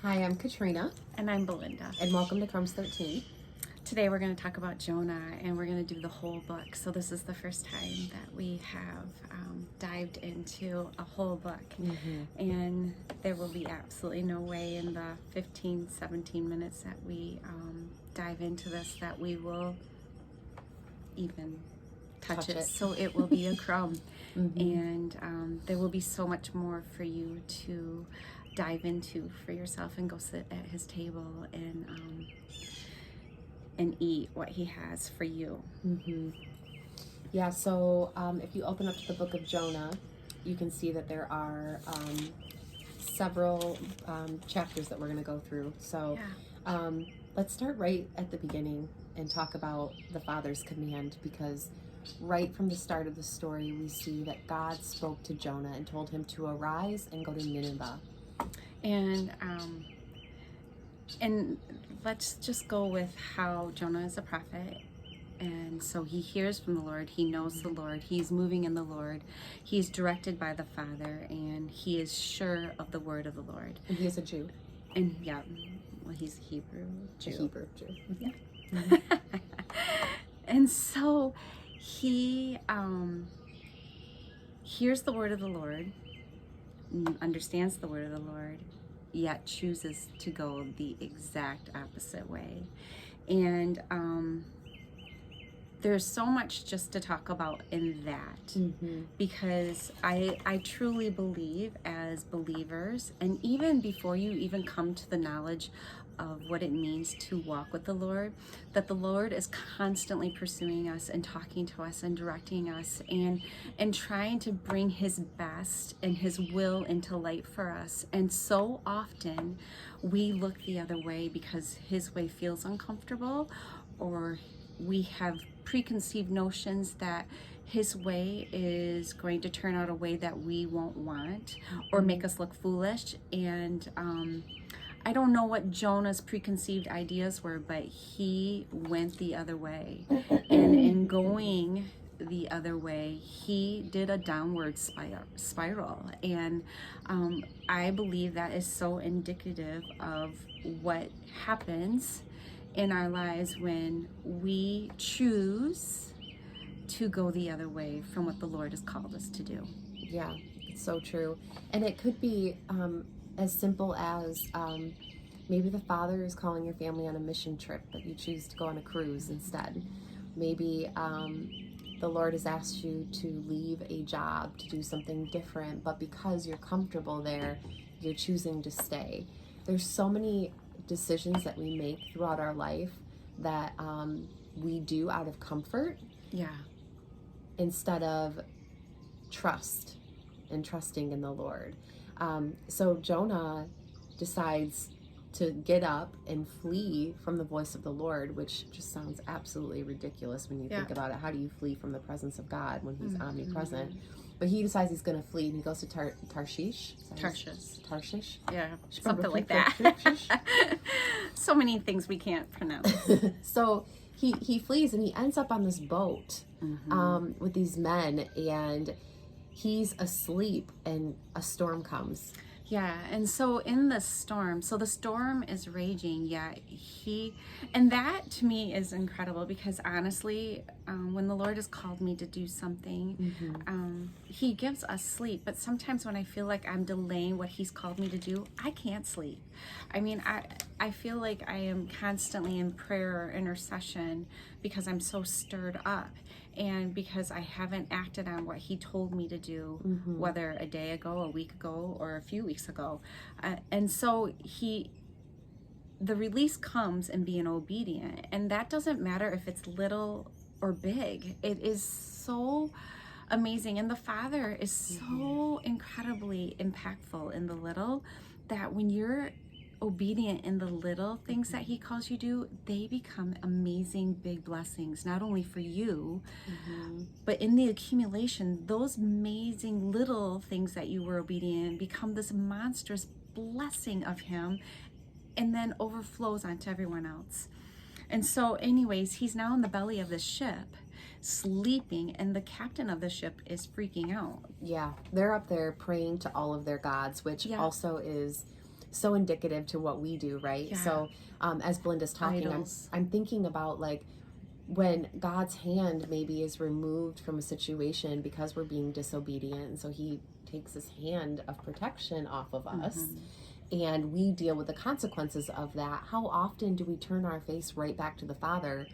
Hi, I'm Katrina, And I'm Belinda. and welcome to Crumbs 13. Today we're going to talk about Jonah, and we're going to do the whole book. So this is the first time that we have dived into a whole book. And there will be absolutely no way in the 15, 17 minutes that we dive into this that we will even touch it. So it will be a crumb. And there will be so much more for you to dive into for yourself and go sit at his table and eat what he has for you. Yeah, so if you open up to the book of Jonah, you can see that there are several chapters that we're going to go through. So let's start right at the beginning and talk about the Father's command, because right from the start of the story, we see that God spoke to Jonah and told him to arise and go to Nineveh. And let's just go with how Jonah is a prophet. And so he hears from the Lord, he knows the Lord, he's moving in the Lord, he's directed by the Father, and he is sure of the word of the Lord. And he is a Jew. And he's a Hebrew Jew. A Hebrew Jew. Yeah. And so he hears the word of the Lord, understands the word of the Lord, yet chooses to go the exact opposite way. And there's so much just to talk about in that, because I truly believe, as believers, and even before you even come to the knowledge of what it means to walk with the Lord, that the Lord is constantly pursuing us and talking to us and directing us and trying to bring his best and his will into light for us. And so often we look the other way because his way feels uncomfortable, or we have preconceived notions that his way is going to turn out a way that we won't want or make us look foolish. And I don't know what Jonah's preconceived ideas were, but he went the other way. And in going the other way, he did a downward spiral. And I believe that is so indicative of what happens in our lives when we choose to go the other way from what the Lord has called us to do. Yeah, it's so true. And it could be as simple as maybe the Father is calling your family on a mission trip, but you choose to go on a cruise instead. Maybe the Lord has asked you to leave a job to do something different, but because you're comfortable there, you're choosing to stay. There's so many decisions that we make throughout our life that we do out of comfort, instead of trust and trusting in the Lord. So Jonah decides to get up and flee from the voice of the Lord, which just sounds absolutely ridiculous when you think about it. How do you flee from the presence of God when he's omnipresent? But he decides he's going to flee, and he goes to Tarshish. Tarshish? Yeah, something like that. So many things we can't pronounce. So he flees, and he ends up on this boat with these men, and he's asleep, and a storm comes. Yeah, and so in the storm, the storm is raging, yet and that to me is incredible, because honestly, when the Lord has called me to do something, he gives us sleep, but sometimes when I feel like I'm delaying what he's called me to do, I can't sleep. I mean, I feel like I am constantly in prayer or intercession because I'm so stirred up, and because I haven't acted on what he told me to do, whether a day ago, a week ago, or a few weeks ago. And so the release comes in being obedient, and that doesn't matter if it's little or big. It is so amazing, and the Father is so incredibly impactful in the little, that when you're obedient in the little things that he calls you to do, they become amazing big blessings, not only for you, but in the accumulation, those amazing little things that you were obedient in become this monstrous blessing of him, and then overflows onto everyone else. And so anyways, he's now in the belly of this ship, sleeping, and the captain of the ship is freaking out. Yeah, they're up there praying to all of their gods, which also is so indicative to what we do, right? Yeah. So as Belinda's talking, I'm thinking about like when God's hand maybe is removed from a situation because we're being disobedient, and so he takes his hand of protection off of us, and we deal with the consequences of that. How often do we turn our face right back to the Father?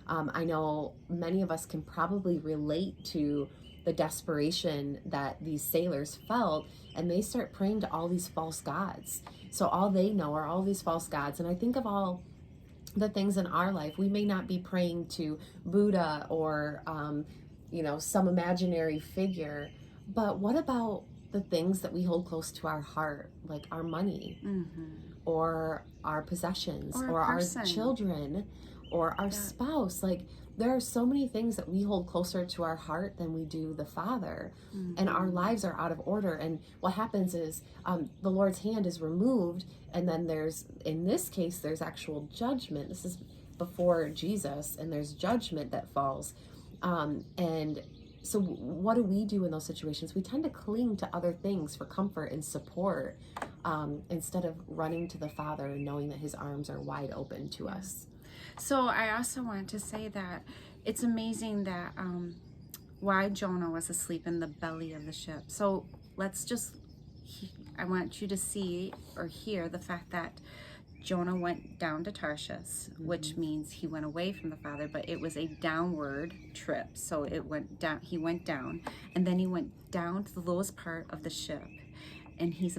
I know many of us can probably relate to the desperation that these sailors felt, and they start praying to all these false gods. So all they know are all these false gods. And I think of all the things in our life. We may not be praying to Buddha or, some imaginary figure, but what about the things that we hold close to our heart, like our money, or our possessions, or our children, or our spouse? Like, there are so many things that we hold closer to our heart than we do the Father, and our lives are out of order. And what happens is the Lord's hand is removed, and then in this case, there's actual judgment. This is before Jesus, and there's judgment that falls. And so what do we do in those situations? We tend to cling to other things for comfort and support, instead of running to the Father and knowing that his arms are wide open to us. So I also want to say that it's amazing that why Jonah was asleep in the belly of the ship. So I want you to see or hear the fact that Jonah went down to Tarshish, which means he went away from the Father, but it was a downward trip. So he went down, and then he went down to the lowest part of the ship, and he's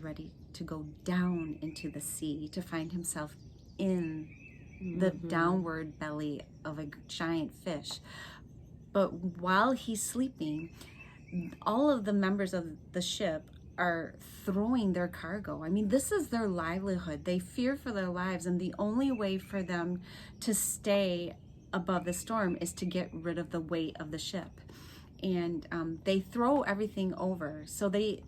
ready to go down into the sea to find himself in the downward belly of a giant fish. But while he's sleeping, all of the members of the ship are throwing their cargo. I mean, this is their livelihood. They fear for their lives, and the only way for them to stay above the storm is to get rid of the weight of the ship. And they throw everything over. So they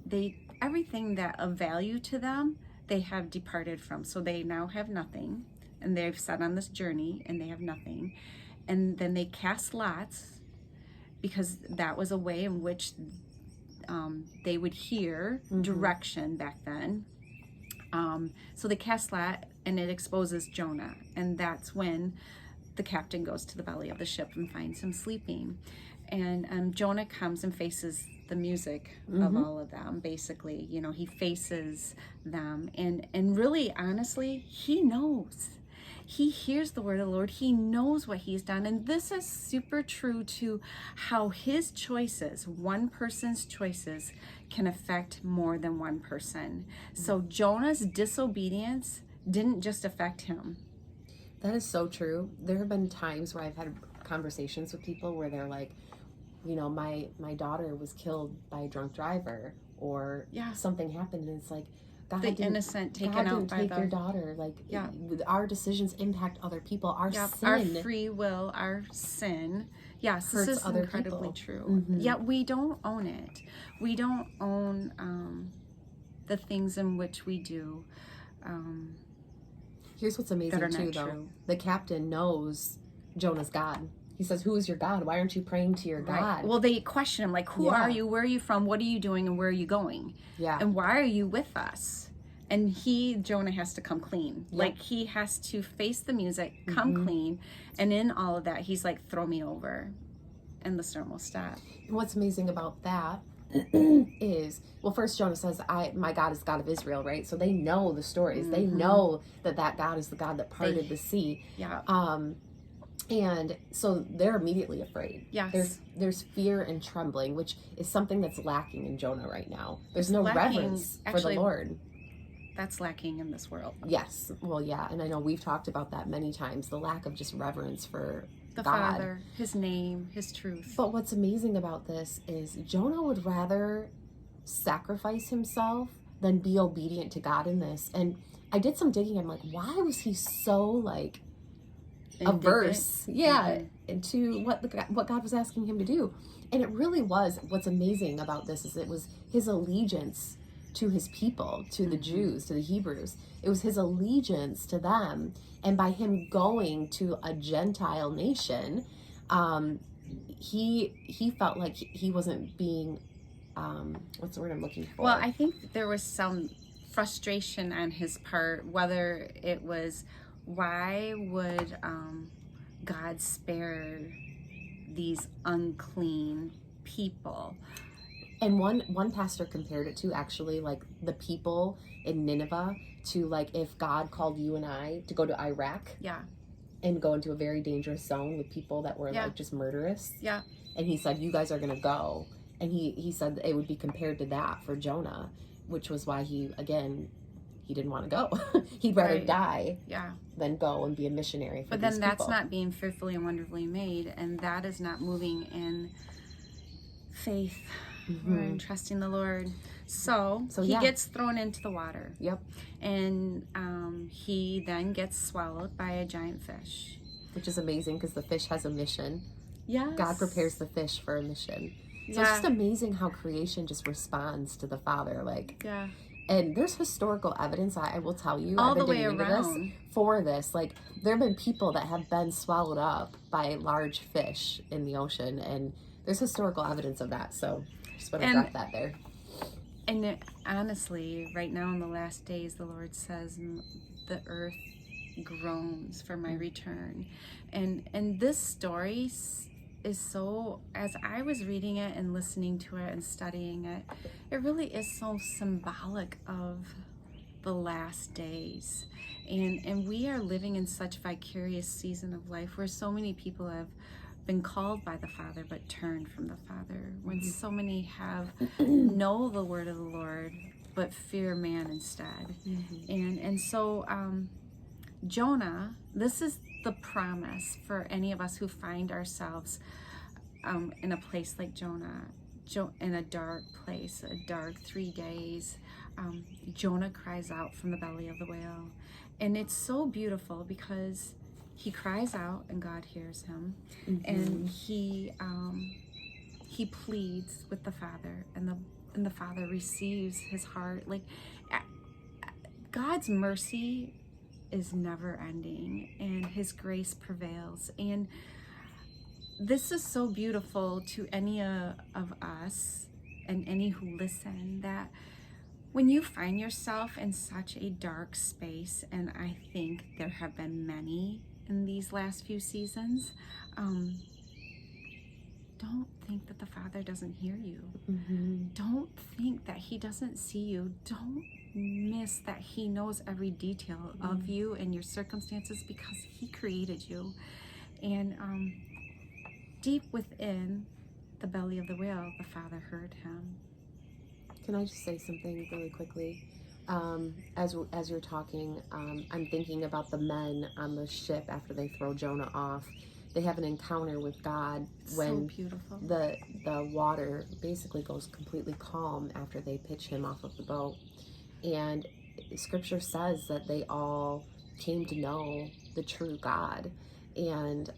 everything that of value to them, they have departed from. So they now have nothing. And they've set on this journey and they have nothing. And then they cast lots, because that was a way in which they would hear direction back then. So they cast lot, and it exposes Jonah. And that's when the captain goes to the belly of the ship and finds him sleeping. And Jonah comes and faces the music of all of them. Basically, he faces them. And really, honestly, he knows. He hears the word of the Lord. He knows what he's done. And this is super true to how his choices, one person's choices, can affect more than one person. So Jonah's disobedience didn't just affect him. That is so true. There have been times where I've had conversations with people where they're like, my daughter was killed by a drunk driver, or something happened, and it's like, God the innocent taken out by your daughter. Like, our decisions impact other people. Our sin, our free will, our sin. Yes, hurts this is other incredibly people. true. Yet we don't own it. We don't own the things in which we do. Here's what's amazing too, though. True. The captain knows Jonah's God. He says, "Who is your God? Why aren't you praying to your God?" Well, they question him, like, who are you? Where are you from? What are you doing? And where are you going? Yeah. And why are you with us? And Jonah has to come clean. Yep. Like, he has to face the music, come clean. And in all of that, he's like, throw me over. And the storm will stop. And what's amazing about that is, well, first Jonah says, my God is the God of Israel, right? So they know the stories. They know that God is the God that parted the sea. Yeah. And so they're immediately afraid. Yes. There's fear and trembling, which is something that's lacking in Jonah right now. There's no reverence for the Lord. That's lacking in this world. Yes. Well, yeah. And I know we've talked about that many times, the lack of just reverence for the God. Father, his name, his truth. But what's amazing about this is Jonah would rather sacrifice himself than be obedient to God in this. And I did some digging. I'm like, why was he so averse to what God was asking him to do? And it really was, what's amazing about this is it was his allegiance to his people, to the Jews, to the Hebrews. It was his allegiance to them, and by him going to a Gentile nation, he felt like he wasn't being what's the word I'm looking for? Well, I think there was some frustration on his part, whether it was, why would God spare these unclean people? And one pastor compared it to actually like the people in Nineveh to like if God called you and I to go to Iraq. Yeah. And go into a very dangerous zone with people that were like just murderous. Yeah. And he said, you guys are going to go. And he said it would be compared to that for Jonah, which was why he didn't want to go. He'd rather die than go and be a missionary for But these then that's people. not being fearfully and wonderfully made, and that is not moving in faith or in trusting the Lord. So he gets thrown into the water. Yep. And he then gets swallowed by a giant fish. Which is amazing because the fish has a mission. Yes. God prepares the fish for a mission. So it's just amazing how creation just responds to the Father. Like, and there's historical evidence, I will tell you, all I've been the way digging into around this, for this. Like, there have been people that have been swallowed up by large fish in the ocean, and there's historical evidence of that. So just want to drop that there. And honestly, right now in the last days, the Lord says the earth groans for my return. And this story is so, as I was reading it and listening to it and studying it, it really is so symbolic of the last days. And we are living in such a vicarious season of life where so many people have been called by the Father but turned from the Father, when so many have know the word of the Lord but fear man instead. And so Jonah, this is the promise for any of us who find ourselves in a place like Jonah, in a dark place, a dark 3 days. Jonah cries out from the belly of the whale, and it's so beautiful because he cries out and God hears him, and he pleads with the Father, and the Father receives his heart. Like, God's mercy is never ending, and his grace prevails. And this is so beautiful to any of us and any who listen, that when you find yourself in such a dark space, and I think there have been many in these last few seasons, don't think that the Father doesn't hear you. Don't think that he doesn't see you. Don't miss that he knows every detail of you and your circumstances, because he created you. And deep within the belly of the whale, the Father heard him. Can I just say something really quickly? As you're talking, I'm thinking about the men on the ship after they throw Jonah off. They have an encounter with God when so beautiful. the water basically goes completely calm after they pitch him off of the boat. And scripture says that they all came to know the true God. And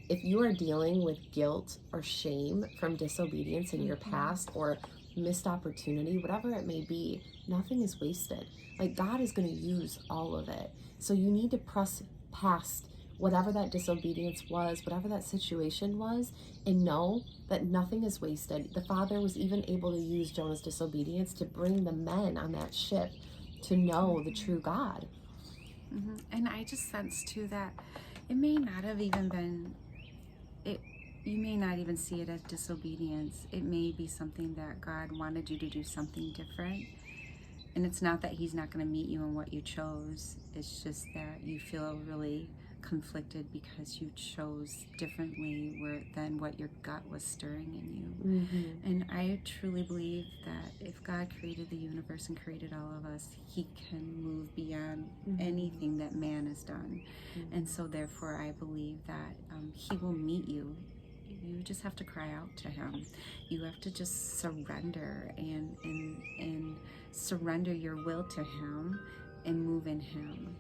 if you are dealing with guilt or shame from disobedience in your past, or missed opportunity, whatever it may be, nothing is wasted. Like, God is going to use all of it. So you need to press past whatever that disobedience was, whatever that situation was, and know that nothing is wasted. The Father was even able to use Jonah's disobedience to bring the men on that ship to know the true God. And I just sense too that it may not have even been it. You may not even see it as disobedience. It may be something that God wanted you to do something different. And it's not that he's not going to meet you in what you chose. It's just that you feel really conflicted because you chose differently than what your gut was stirring in you. And I truly believe that if God created the universe and created all of us, he can move beyond anything that man has done. And so therefore I believe that he will meet you. You just have to cry out to him. You have to just surrender and surrender your will to him and move in him.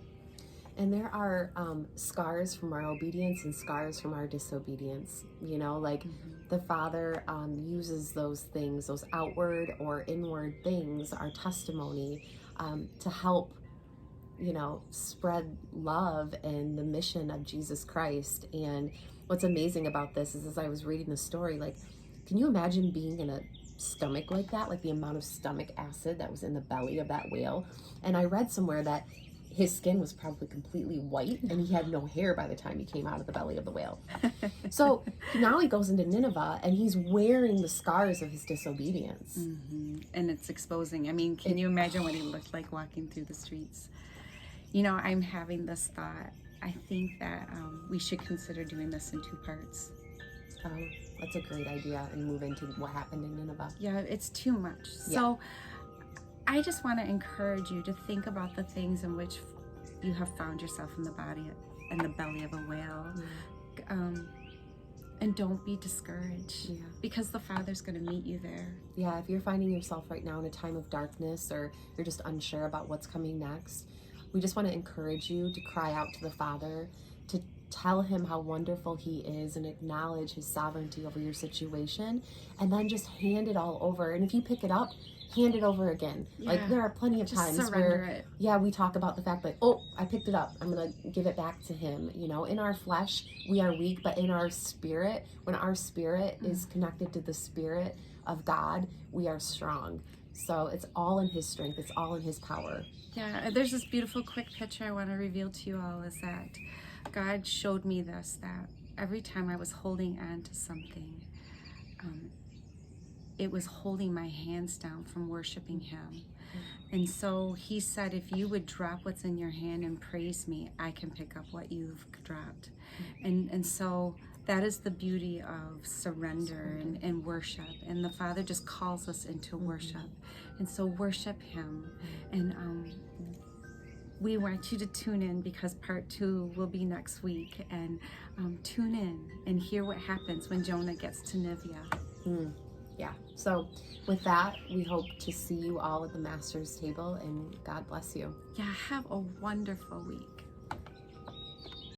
And there are scars from our obedience and scars from our disobedience. You know, like the Father uses those things, those outward or inward things, our testimony, to help, you know, spread love and the mission of Jesus Christ. And what's amazing about this is, as I was reading the story, like, can you imagine being in stomach like that, like the amount of stomach acid that was in the belly of that whale. And I read somewhere that his skin was probably completely white and he had no hair by the time he came out of the belly of the whale. So now he goes into Nineveh and he's wearing the scars of his disobedience. And it's exposing. I mean, can you imagine what he looked like walking through the streets? You know, I'm having this thought. I think that we should consider doing this in 2 parts. Oh, that's a great idea, and move into what happened in Nineveh. Yeah, it's too much. Yeah. So I just want to encourage you to think about the things in which you have found yourself in the belly of a whale. And don't be discouraged, because the Father's going to meet you there. Yeah, if you're finding yourself right now in a time of darkness, or you're just unsure about what's coming next, we just want to encourage you to cry out to the Father, to tell him how wonderful he is and acknowledge his sovereignty over your situation, and then just hand it all over. And if you pick it up, hand it over again. Like, there are plenty of times where we talk about the fact that, oh, I picked it up, I'm gonna give it back to him. You know, in our flesh we are weak, but in our spirit, when our spirit is connected to the Spirit of God, we are strong. So it's all in his strength, it's all in his power. Yeah, there's this beautiful quick picture I want to reveal to you all, is that God showed me this, that every time I was holding on to something, it was holding my hands down from worshiping him. And so he said, if you would drop what's in your hand and praise me, I can pick up what you've dropped. And so that is the beauty of surrender and worship. And the Father just calls us into worship. And so worship him. And we want you to tune in, because part 2 will be next week. And tune in and hear what happens when Jonah gets to Nineveh. Yeah. So with that, we hope to see you all at the Master's table, and God bless you. Yeah, have a wonderful week.